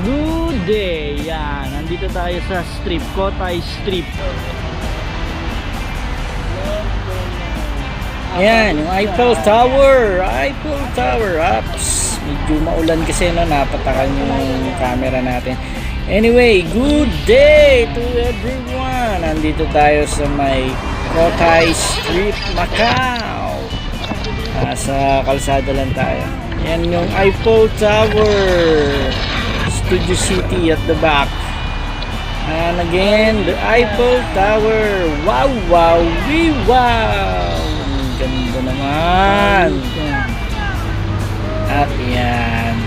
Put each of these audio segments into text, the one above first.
Good day! Yan, nandito tayo sa strip, Kotay Strip. Ayan, yung Eiffel Tower. Eiffel Tower ups. Medyo maulan kasi no, napatakan yung camera natin. Anyway, good day to everyone. Nandito tayo sa may Kotay Strip, Macau. Sa kalsada lang tayo. Yan yung Eiffel Tower, Studio City at the back. And again, the Eiffel Tower. Wow, wow, wee, wow. Ganda naman. At yan.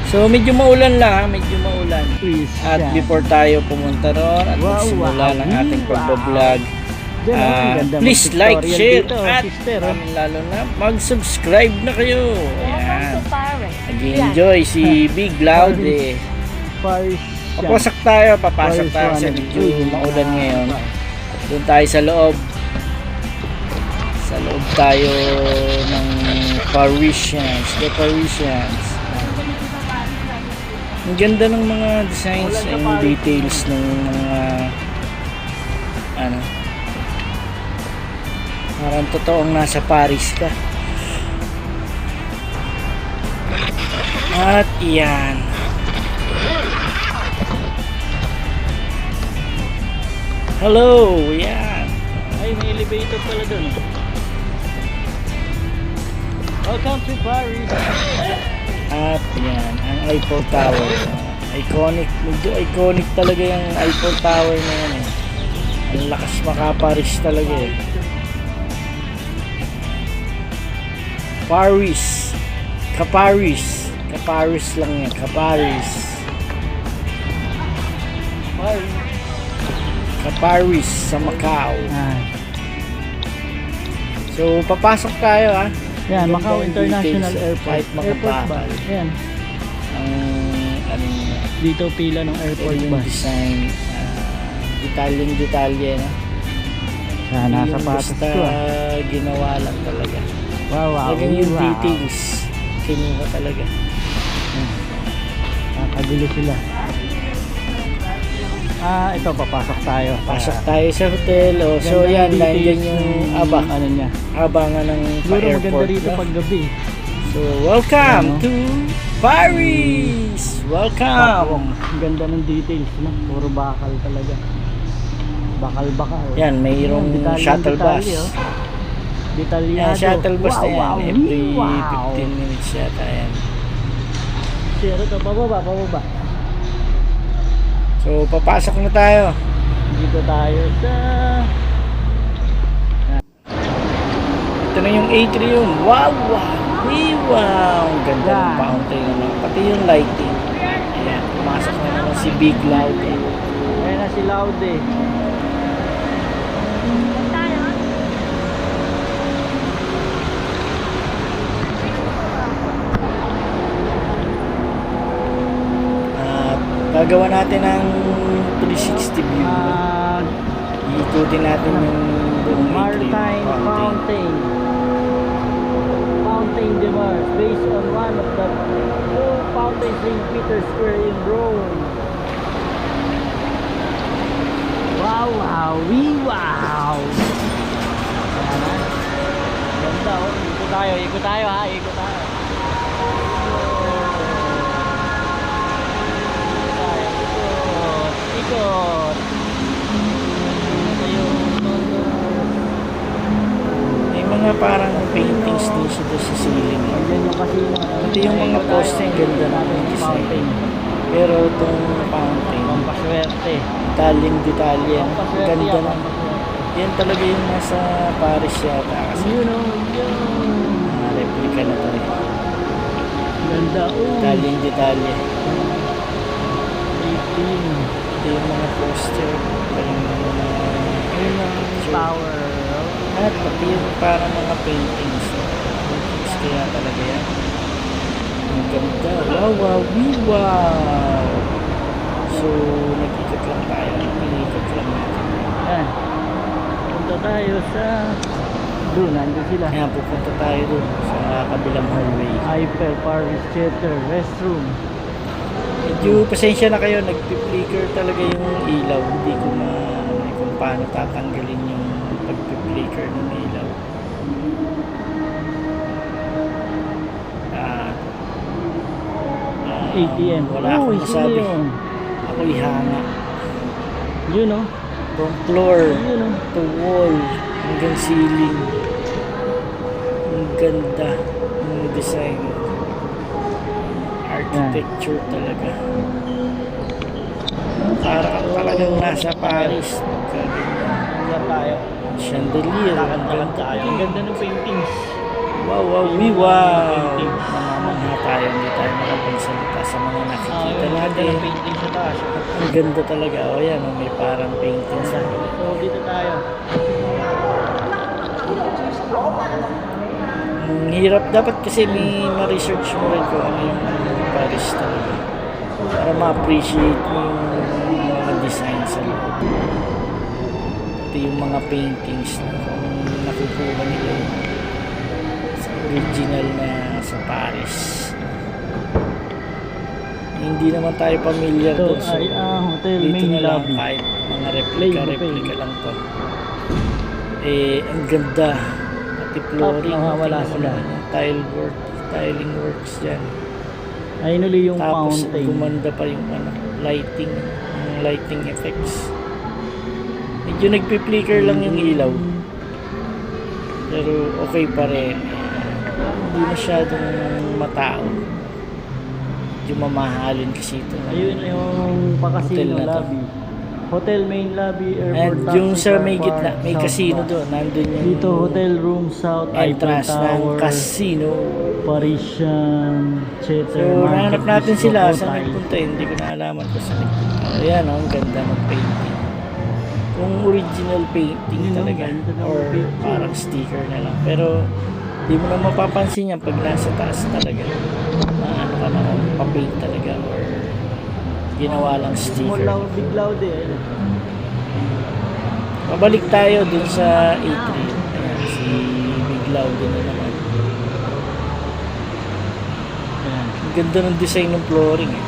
So medyo maulan lang ha, medyo maulan. At before tayo pumunta ron at magsimula ng ating pagbablog, please like, share at lalo na mag-subscribe na kayo. Ayan. Nag-enjoy si Big Loud eh. Papasok tayo sa medyo maulan ngayon. Doon tayo sa loob. Sa loob tayo ng Parisians. The Parisians. Ang ganda ng mga designs and details ng mga parang totoong nasa Paris ka. At yan. Hello, yan. Ay, may elevator pala dun. Welcome to Paris. At yan, ang Eiffel Tower. Iconic, medyo iconic talaga yung Eiffel Tower na yan eh. Ang lakas maka-Paris talaga eh. Paris. Ka-Paris. Ka-Paris lang yan. Ka-Paris. Ka-Paris sa Macau. So, papasok tayo ha. Yan, Macau International Airport. Airport ba? Yan. Dito pila ng airport bus. Yung design, detalye no? Nasa patas ko ginawa lang talaga. Wow. Yung details kinuha talaga. Kakagulo sila. Ito papasok tayo. Pasok tayo sa hotel. So yan, nandiyan yung abangan ng airport. Maganda rito pag gabi. So welcome to Paris. Welcome. Ang ganda ng details, no? Puro bakal talaga. Bakal. Yan, mayroong shuttle bus. Detalyado. Shuttle bus na yan. Every 15 minutes yata yan. Sino to? Pababa. So, papasok na tayo. Dito tayo sa... Ito na yung atrium. Wow! Ang ganda ng fountain. Pati yung lighting. Ayan, pumasok na naman si Big Loud eh. Ayan na si Loud eh. Gagawa natin ng 360 view. Iikutin natin yung buong Martine Fountain. Fountain de Mars, based on one of the four fountains in Peter Square in Rome. Wow! Ganda oh. Ikot tayo ha. Ikot. May mga parang paintings din siya sa ceiling. Ito yung mga poste, ganda na ng design. Pero itong fountain, pampaswerte. Detalye. Ganda na. Yan talaga yung nasa Paris yata. Kasi replica na tayo. Ganda detalye. Ito yung mga poster. Yung power. At pati yung parang mga paintings. Kaya talaga yan. Ang ganda. Wow. So, nag-ikot lang tayo. Yan. Punta tayo sa... Doon, nandun sila. Yan, pupunta tayo doon sa kabilang hallway. Eiffel Paris Theater Restroom. Medyo pasensya na kayo, nagpi-flicker talaga yung ilaw. Hindi ko na kung paano tatanggalin yung pagpi-flicker ng ilaw. ATM. Wala akong masabi. Yun. Ako'y hanga. Yun oh. From floor Yun oh. to wall hanggang ceiling. Ang ganda ng design. Architecture talaga. Para kang talagang nasa Paris. Wala tayo. Chandelier. Ang ganda. Ang ganda ng paintings. Wow, wow, wow. Namamangha tayo. Hindi tayo makapagsalita sa mga nakikita Ganda natin. ng painting sa taas. Ang ganda talaga. O yan, oh, may parang painting sa So dito tayo. Ang hirap. Dapat kasi may ma-research mo rin kung ano yung Paris talaga. Para ma-appreciate mo yung mga design sa loob. Ito yung mga paintings na kung nakukuha nila sa original na sa Paris. Hindi naman tayo familiar Ito doon. So, ay hotel dito main na lang lobby. kahit mga Play replica lang to. Eh, ang ganda. Pati flooring. nawawala tingnan mo sila. naman yung tiling works dyan. Ayun ulit yung Tapos fountain. gumanda pa yung lighting, yung lighting effects. Medyo nagpi-flicker lang yung ilaw. Pero okay pa rin. Hindi masyadong matao. Medyo mamahalin kasi ito. Ayun yung pa-casino Hotel na to. lobby. Hotel main lobby, airport And taxi, yung sa car may park, gitna, may South casino Bar. doon. Nandun yung Dito hotel room, South Eiffel entrance ng Tower, casino. Parisian, Theater, So, Market nahanap natin Bistro, sila. Saan Hotel. nagpunta? Hindi ko na alaman kung saan nagpunta. Ayan, oh, ang ganda ng painting. Kung original painting Yun, talaga. ganda ng Or picture. parang sticker na lang. Pero, di mo na mapapansin yan pag nasa taas talaga. Na ano ka na, papaint talaga. Or ginawa lang sticker. Mulaw, biglaw din. Pabalik tayo dun sa A3. Ayan, si Biglaw din na naman. Ayan, ang ganda ng design ng flooring eh.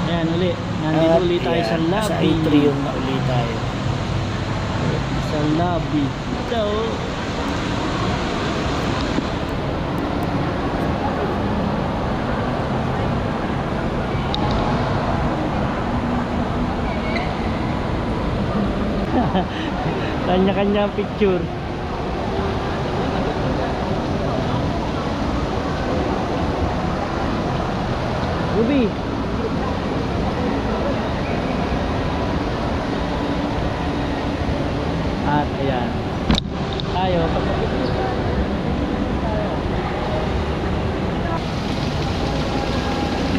Ayan ulit. Nandito ulit tayo sa ayan, lobby. Sa A3 yung nauli tayo. Sa lobby. So, kanya-kanya picture. Ruby. At ayan. Tayo.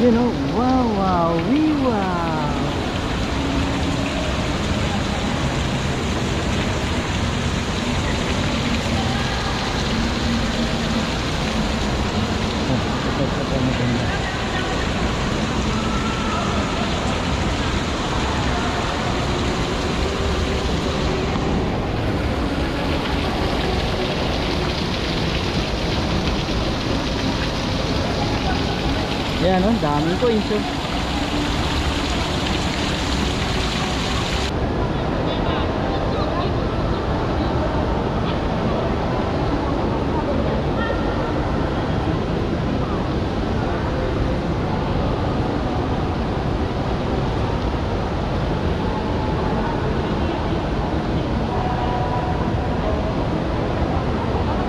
You know, wow, wow, wee, wow. Ito maganda. Ayan o, daming coins o.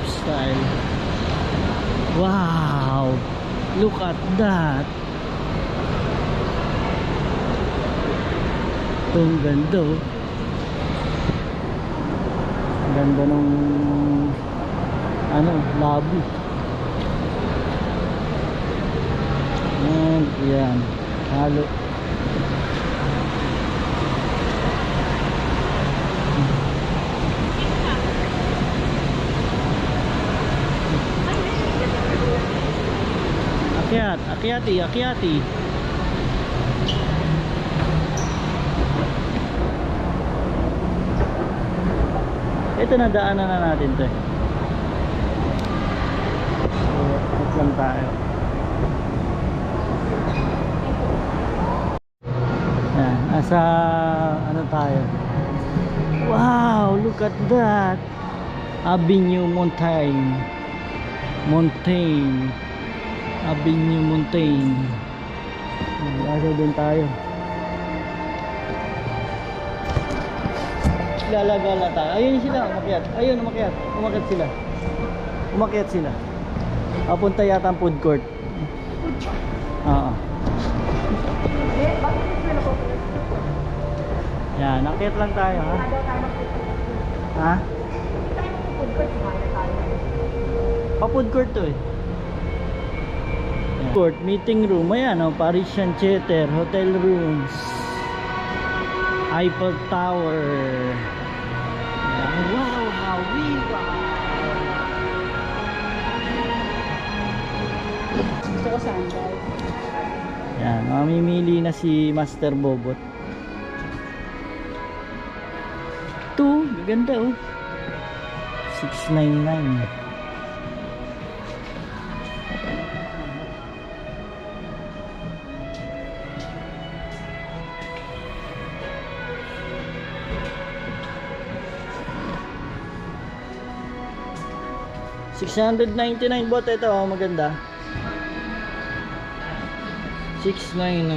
Style. Wow! Look at that! Itong ganda oh. Ganda nung ano, lobby. And yan, halo. Akyati. Ito na, daanan na natin to. lang tayo. Yan, nasa ano tayo? Wow, look at that. Avenue Mountain. Avenue Mountain. Nasa doon tayo. Gala-gala tayo. Ayun sila, umakyat. Ayun, umakyat. Umakyat sila. Papunta yata ang food court. Oo. Yan, nakyat lang tayo, ha? Ha? Pa-food court to eh. Yan. Court, meeting room. Ayan, oh, Parisian Theater, hotel rooms, Eiffel Tower. Yan. Wow, how we wow. Gusto ko sandal. Yan, mamimili na si Master Bobot. Ito, ganda oh. 699. $699 bot. Ito oh, maganda. 699.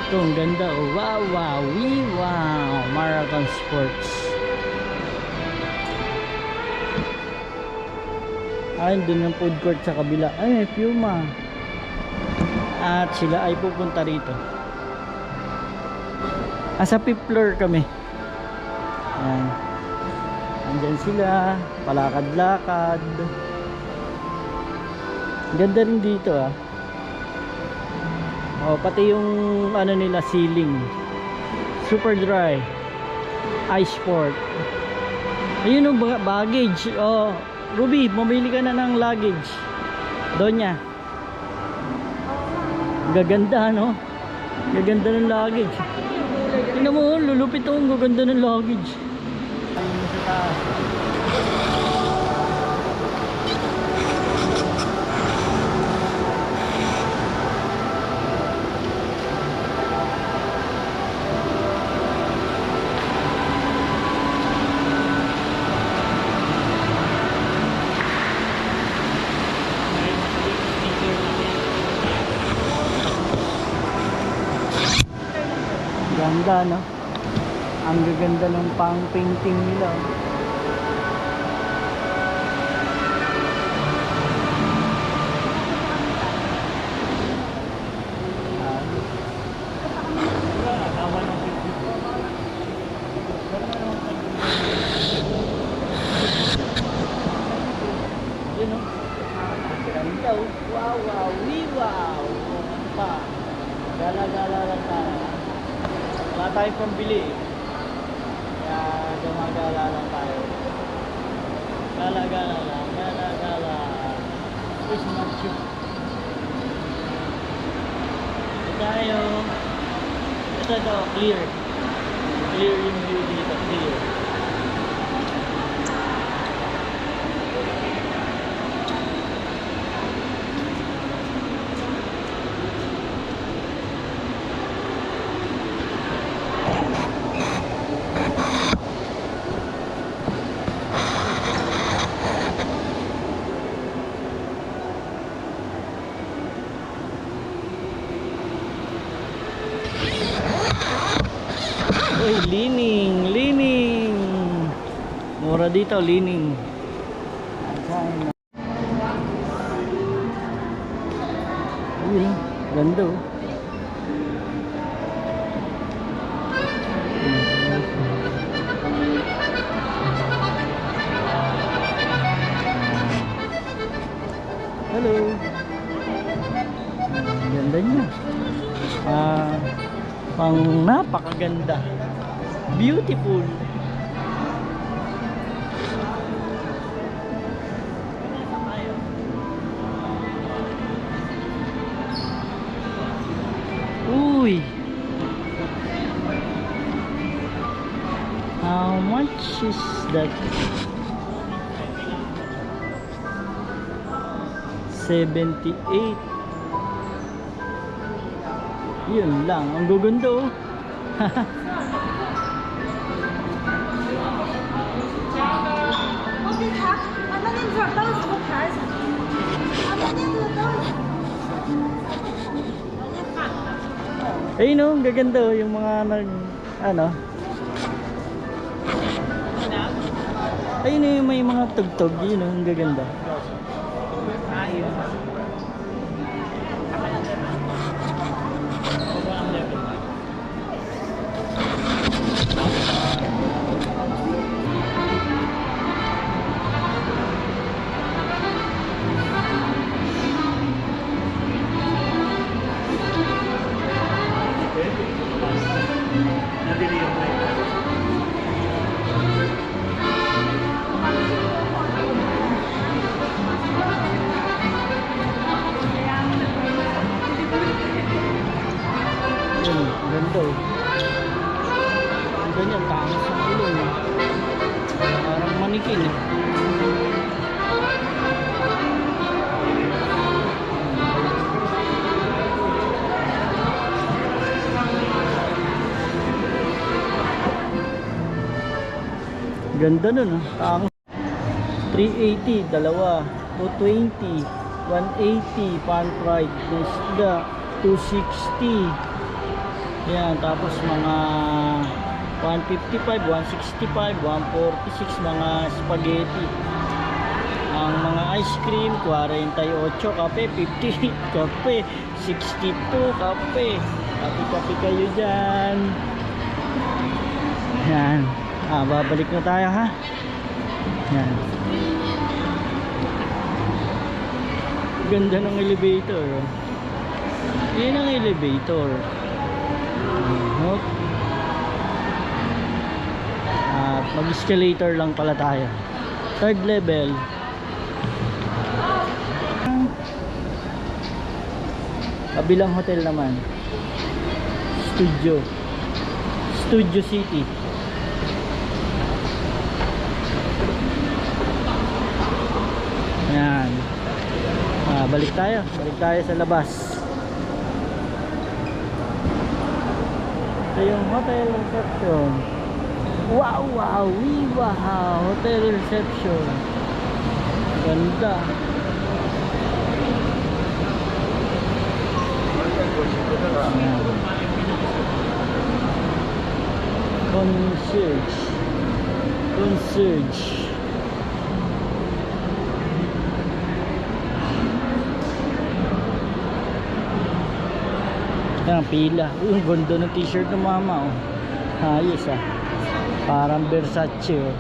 Ito ang ganda oh. Wow, wow, wee, wow. Marathon Sports. Ayun, dun ang food court sa kabila. Ay, may Puma. At sila ay pupunta rito. Sa 5th floor kami. Ayan. Andyan sila. Palakad-lakad. Ganda rin dito ah. Oh, pati yung ano nila ceiling. Super dry. Ice sport. Ayun yung baggage. Oh, Ruby, mamili ka na ng luggage. Donya. Gaganda no? Gaganda ng luggage. Tingnan mo, lulupit oh, gaganda ng luggage. Ayun sa taas. Ganda no? Ang gaganda ng pang painting nila. Yun no? Ganda oh. Wow, wow, wee, wow. Ano pa? Gala-gala lang tayo. Wala tayong pambili. Kaya gumagala lang tayo. Gala-gala lang. Gala-gala. Christmas shoot. Ito tayo. Ito daw, clear. Clear yung view dito. Clear. Uy, lining. Mura dito, lining. Ayun, ganda oh. Hello. Ganda niya. Pang napakaganda. Beautiful. Uy. is that? 78. Yun lang, ang gugundo. Ayun o, gaganda oh, yung mga ano. Ayun oh, yung may mga tugtog, yun oh, ang gaganda. Ganda oh. Ang ganyan, takas ng ilong eh. Parang manikin eh. Ganda nun oh. Takas 380, dalawa 220, 180 pan fried na isda, 260. Yan, tapos mga 155, 165, 146 mga spaghetti. Ang mga ice cream 48, kape 50, kape 62, kape. Kape kayo dyan. Yan. Babalik na tayo ha. Yan. Ganda ng elevator. Yan ang elevator. At mag-escalator lang pala tayo. Third level. Kabilang hotel naman. Studio City. Yan. Balik tayo sa labas. Ito yung hotel reception. Wow, hotel reception. Ganda. Concierge. Ang pila. Ang ganda ng t-shirt ng mama oh. Ayos ah. Parang Versace oh.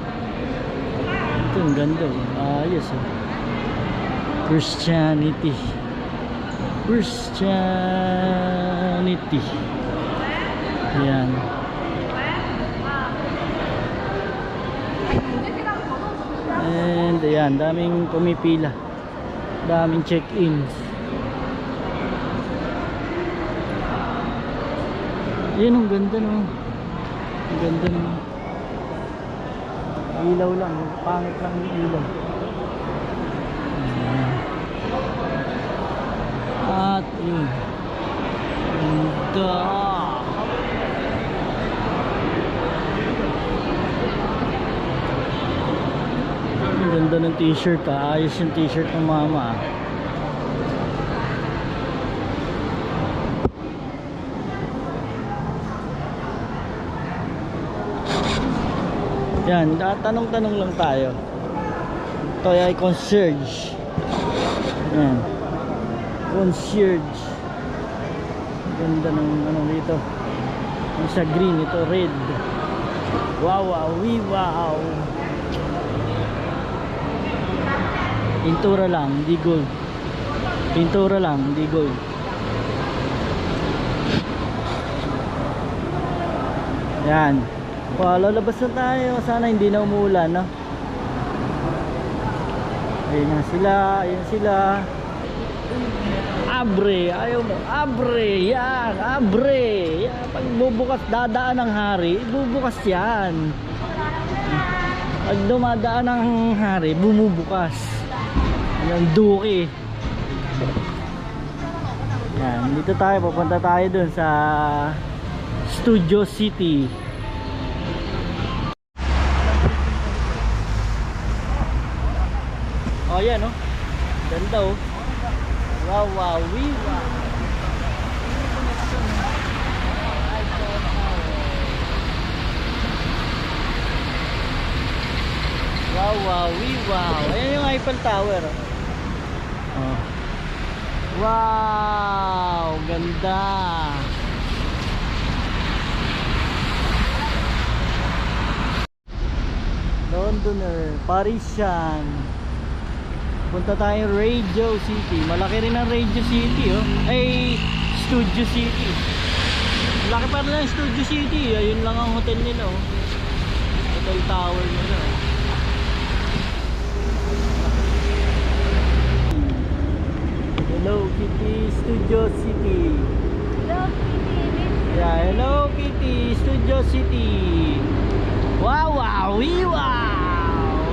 Ito ang ganda oh. Ayos oh. Christianity. Yan. And ayan, daming pumipila. Daming check-in. Yan, ang ganda no. Ang ganda no. Ilaw lang, pangit lang yung ilaw. At yun. Ganda. Ang ganda ng t-shirt ah. Ayos yung t-shirt ng mama ah. Yan, tanong-tanong lang tayo. Ito ay concierge. Yan. Concierge. Ganda ng ano dito. Yung sa green, ito red. Wow. Pintura lang, hindi gold. Yan. Lalabas na tayo. Sana hindi na umuulan, no? Ayan sila. Abre. Ayaw mo. Abre. Yan. Abre. Yan. Pag bubukas, dadaan ng hari, bubukas yan. Pag dumadaan ng hari, bumubukas. Yung duki. Yan, dito tayo, pupunta tayo dun sa Studio City. Oh, yan oh. Ganda oh. Wow, wow, wow. Wow, wow, wow. Ayan yung Eiffel Tower. Oh. Wow, ganda. Londoner, Parisian. Punta tayo Radio City. Malaki rin ang Radio City, oh. Ay, Studio City. Malaki pa rin ang Studio City. Ayun lang ang hotel nila, oh. Hotel tower nila, oh. Hello Kitty, Studio City. Hello, Kitty. Yeah, Hello Kitty, Studio City. Wow, wow, wow.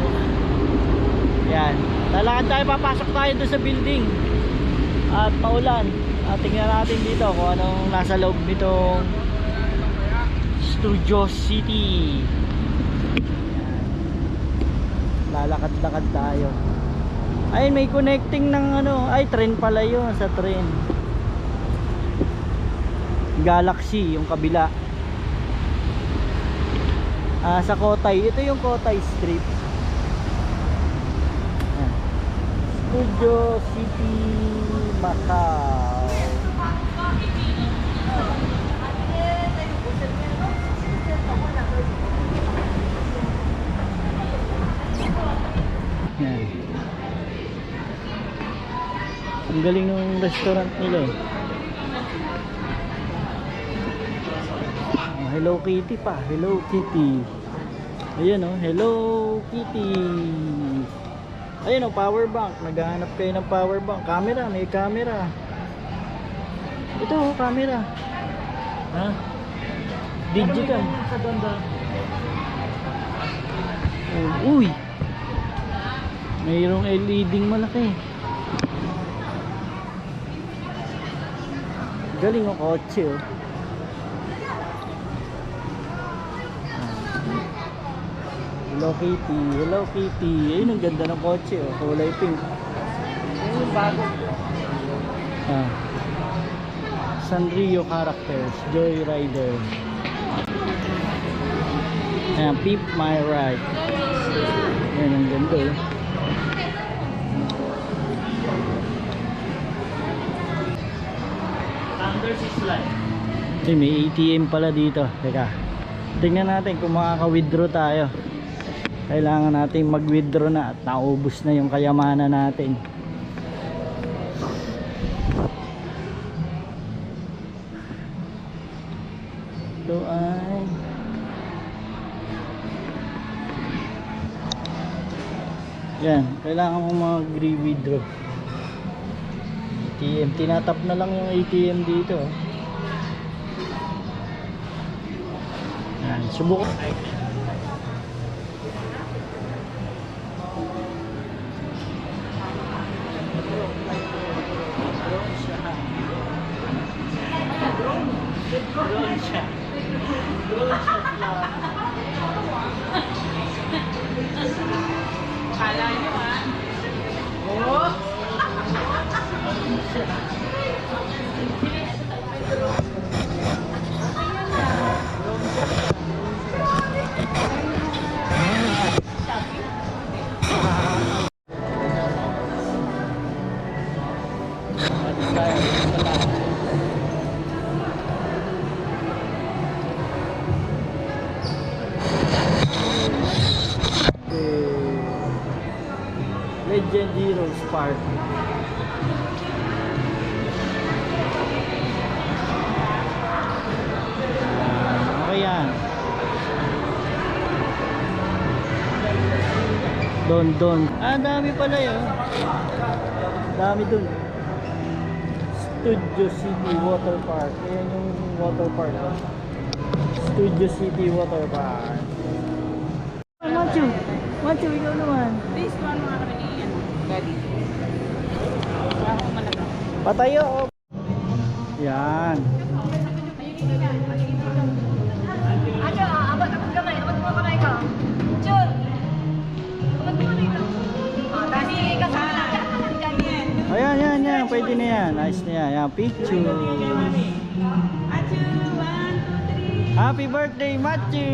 Yan. Lalakad tayo, papasok tayo doon sa building. At paulan. At tingnan natin dito kung anong nasa loob nitong Studio City. Lalakad-lakad tayo. Ayun, may connecting ng ano, ay train pala yun, sa train Galaxy, yung kabila. Sa Kotay, ito yung Kotay Street. Ayan. Studio City, Macau. Ayan. Ang galing ng restaurant nila eh. Oh, Hello Kitty pa, Hello Kitty. Ayan oh, Hello Kitty. Ayan oh, power bank. Naghahanap kayo ng power bank. Camera, may camera. Ito oh, camera. Ha? Digital. Oh, uy. Mayroong LED malaki. Galing ang kotse oh. Hello Kitty, Hello Kitty. Ayun, ang ganda ng kotse oh. Kulay pink. Ayun yung bago. Sanrio characters, Joyrider. Ayan, Peep My Ride. Ayun, ang ganda oh. May ATM pala dito. Teka, tingnan natin kung makaka-withdraw tayo. Kailangan natin mag-withdraw na at naubos na yung kayamanan natin. Ito ay yan, kailangan mo mag-withdraw. ATM, tinatap na lang yung ATM dito. Yan, subukan. Drone siya. Kala nyo ah. Oh! Legend Heroes Park. Okay yan. Don. Dami pala yun. Dami dun. Studio City Water Park. Ayan yung water park. Studio City Water Park. How much? Machu! Machu, ikaw naman. Please, tuwan mga kami ni ano, Daddy. Ako malaga. Patayo! Yan. Acho, abot mo kamay ka. Chul! Abot mo kamay ka. Dahil sige ka sa ganyan. Ayan, yan. Pwede na yan. Nice na yan. Yan, picture. Acho, 1, 2, 3. Happy birthday, Machu!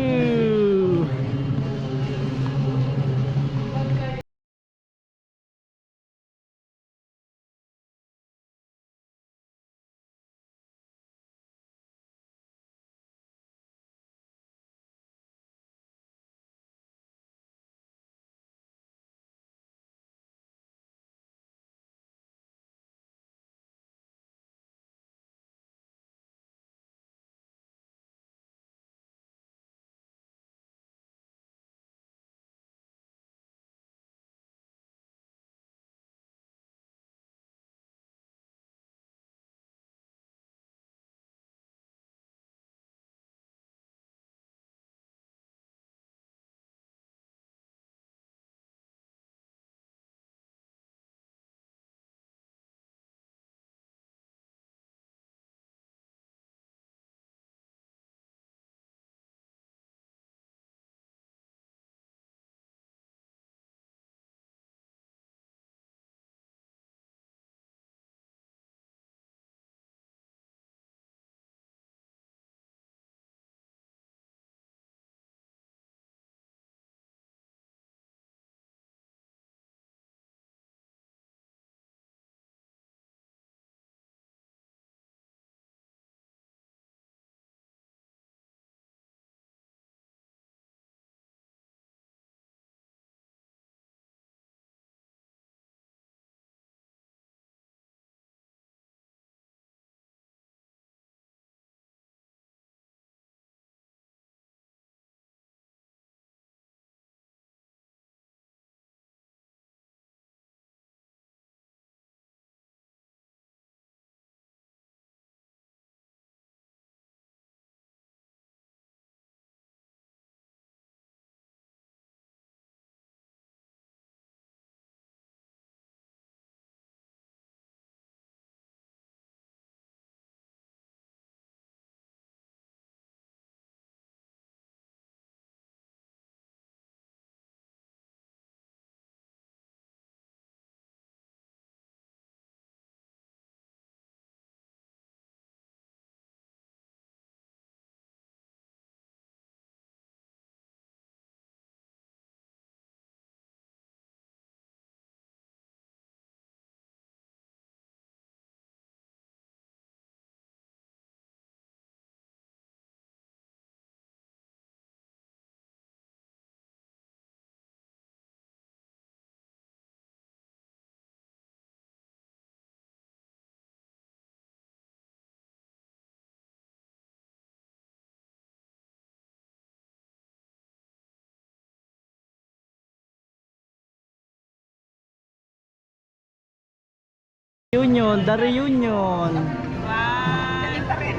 Reunion, the reunion. 1, 2, 3.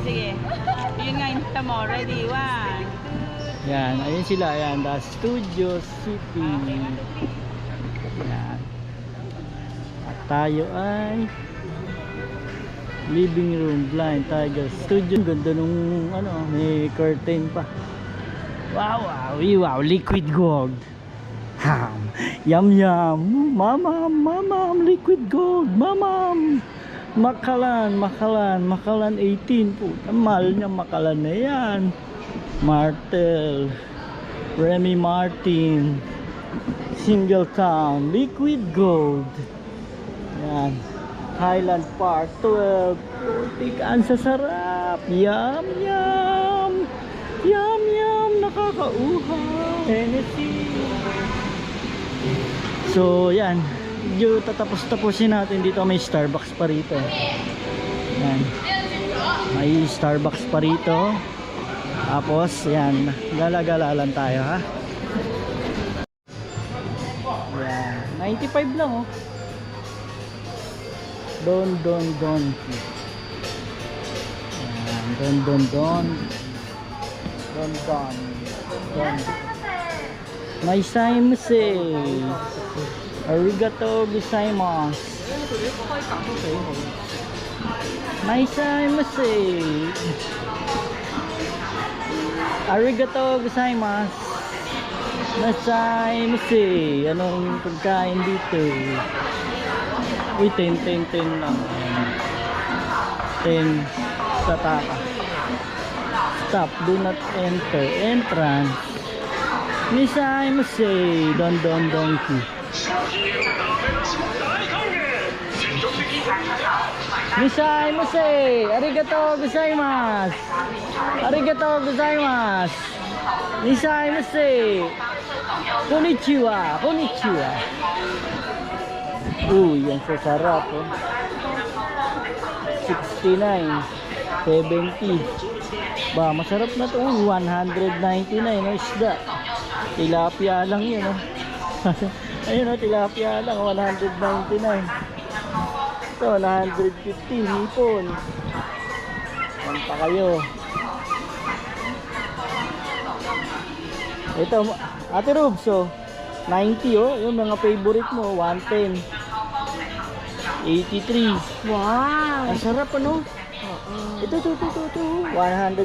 Sige. Yun nga yung mo. Ready? 1. Yan, ayun sila, ayan, the Studio City. Yan. At tayo ay living room, blind tiger studio. Ganda nung ano, may curtain pa. Wow, liquid gold. Yum, mamam, liquid gold, mamam. Makalan 18 po. Mahal niya Makalan na yan. Martel, Remy Martin, Singletown, liquid gold. Yan. Highland Park 12. Tikaan sa sarap. Yum. Nakakauha. Hennessy. So yan, medyo tapusin natin. Dito may Starbucks pa rito. Yan, may Starbucks pa rito. Tapos yan, gala-gala lang tayo ha. Yan, 95 lang oh. Don. Yan, Don don don. Don don. Don. Naisaimasu. Arigatou gozaimasu. Naisaimasu. Arigatou gozaimasu. Naisaimasu. Anong pagkain dito? Uy, 10 lang. 10 sa taka. Stop, do not enter. Entrance. Naisaimasu. Don don donkey. Naisaimasu. Arigatou gozaimasu. Arigatou gozaimasu. Naisaimasu. Konnichiwa. Konnichiwa. Yan sasarap oh. 69, 70. Ba, masarap na to. 199 no isda. Tilapia lang yun oh. Ayun oh, tilapia lang 199. Ito 150 hipon. Yan pa kayo. Ito Ate Rubs oh, 90 oh, yung mga favorite mo 110, 83. Wow! Ang sarap ano? Ito 120, 239.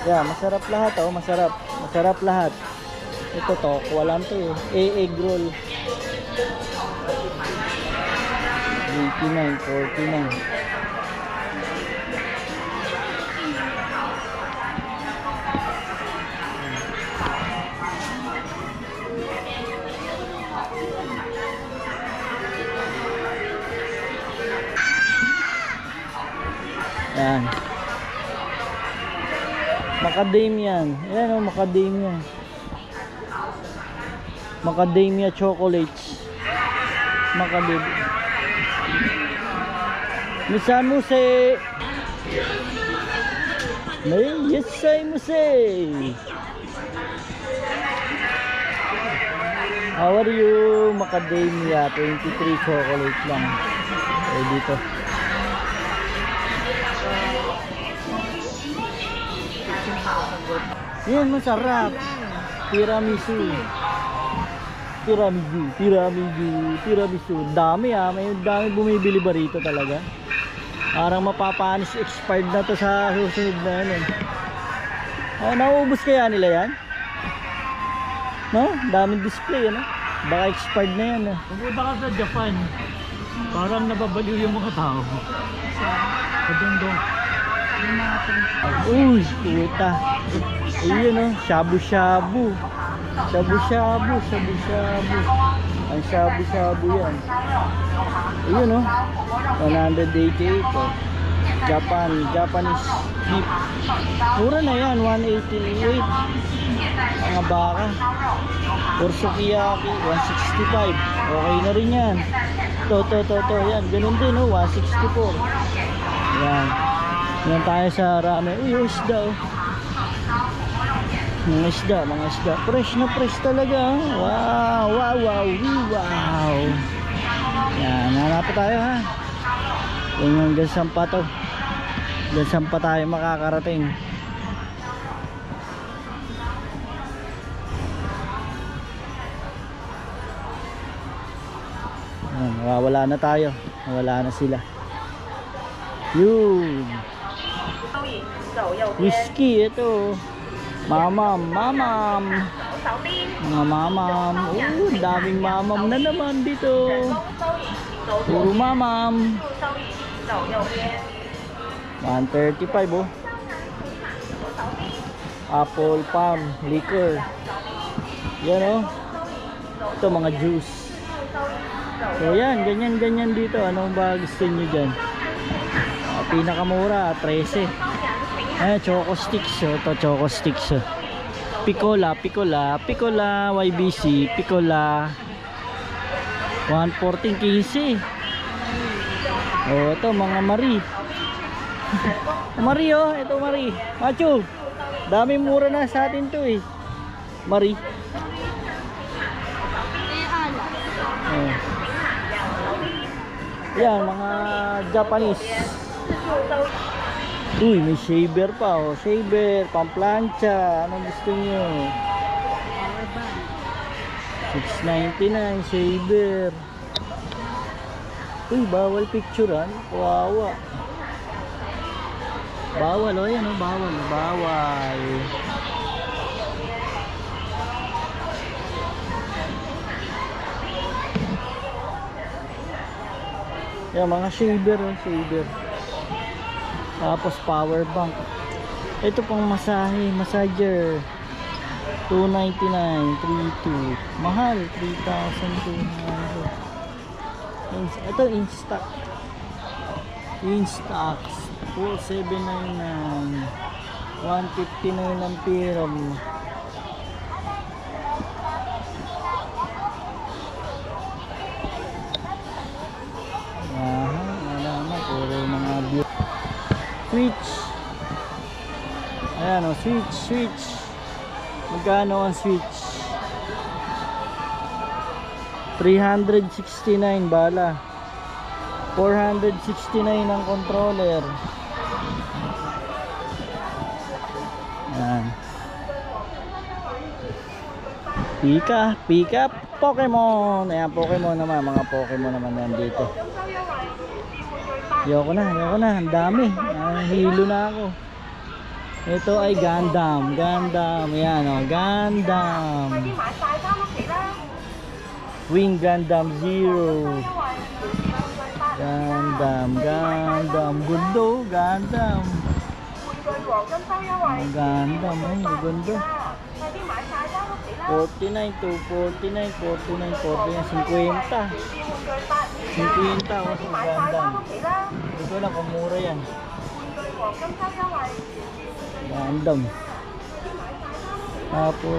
Yeah, masarap lahat oh, masarap. Masarap lahat. Ito to, walang to eh. Egg roll. 89, 49. Yan. Macadamia. Yan o, macadamia. Macadamia chocolates. Macadamia. Misamuse. Naisaimasu. How are you? Macadamia 23 chocolate lang. Eh dito. Yan, masarap. Tiramisu. Tiramisu. Dami may dami bumibili ba rito talaga? Parang mapapanis expired na to sa susunod na yan eh. Oh, nauubos kaya nila yan? No? Daming display ano? Baka expired na yan eh. Pumunta ka sa Japan, parang nababaliw yung mga tao. Kadondong. Uy, puta. Ayun oh, shabu-shabu. Shabu-shabu. Ang shabu-shabu yan. Ayun oh, 188 oh. Japanese beef. Mura na yan, 188. Mga baka. Or sukiyaki, 165. Okay na rin yan. To. Yan, ganun din oh, 164. Yan. Yan tayo sa ramen. Uy, isda oh. Mga isda. Fresh na fresh talaga. Wow. Yan, hanap pa tayo ha. Yan yung gansampa to. Gansampa tayo makakarating. Yan, wala na tayo. Wala na sila. Yun. Whiskey ito. Mamam. Mga mamam. Oh, daming mamam na naman dito. Puro mamam. 135 oh. Apple palm liquor. Yan oh. Ito mga juice. So yan, ganyan dito. Anong ba gusto nyo dyan? Pinakamura 13. Choco sticks oh. Ito choco sticks oh. Picola YBC Picola 114.15. Oh, ito mga Marie. Marie oh, ito Marie. Macho. Dami mura na sa atin 'to eh. Marie. Oh. Yan, mga Japanese. Uy, may shaver pa oh. Shaver, pamplansya. Anong gusto nyo? 699 shaver. Uy, bawal picturean. Kawawa. Bawal oh, yan oh, bawal. Bawal. Yan, mga shaver oh, shaver. Tapos power bank. Ito pang masahe, massager. 299, 32. Mahal, 3,200. Ito Instax. Instax 4799. 159 ang piram. Wala na, puro mga view. Switch. Ayan o, switch. Magkano ang switch? 369 bala. 469 ang controller. Ayan. Pika Pokemon. Ayan, Pokemon naman, mga Pokemon naman nandito. Ayoko na, ang dami. Hilo na ako. Ito ay Gundam. Ayan o, Gundam. Wing Gundam Zero. Gundam. Gundo, Gundam. Gundam, ay, gundo. 49 to 49, 50. 50 ako sa Gundam. Ito lang kung mura yan. Gundam. Tapos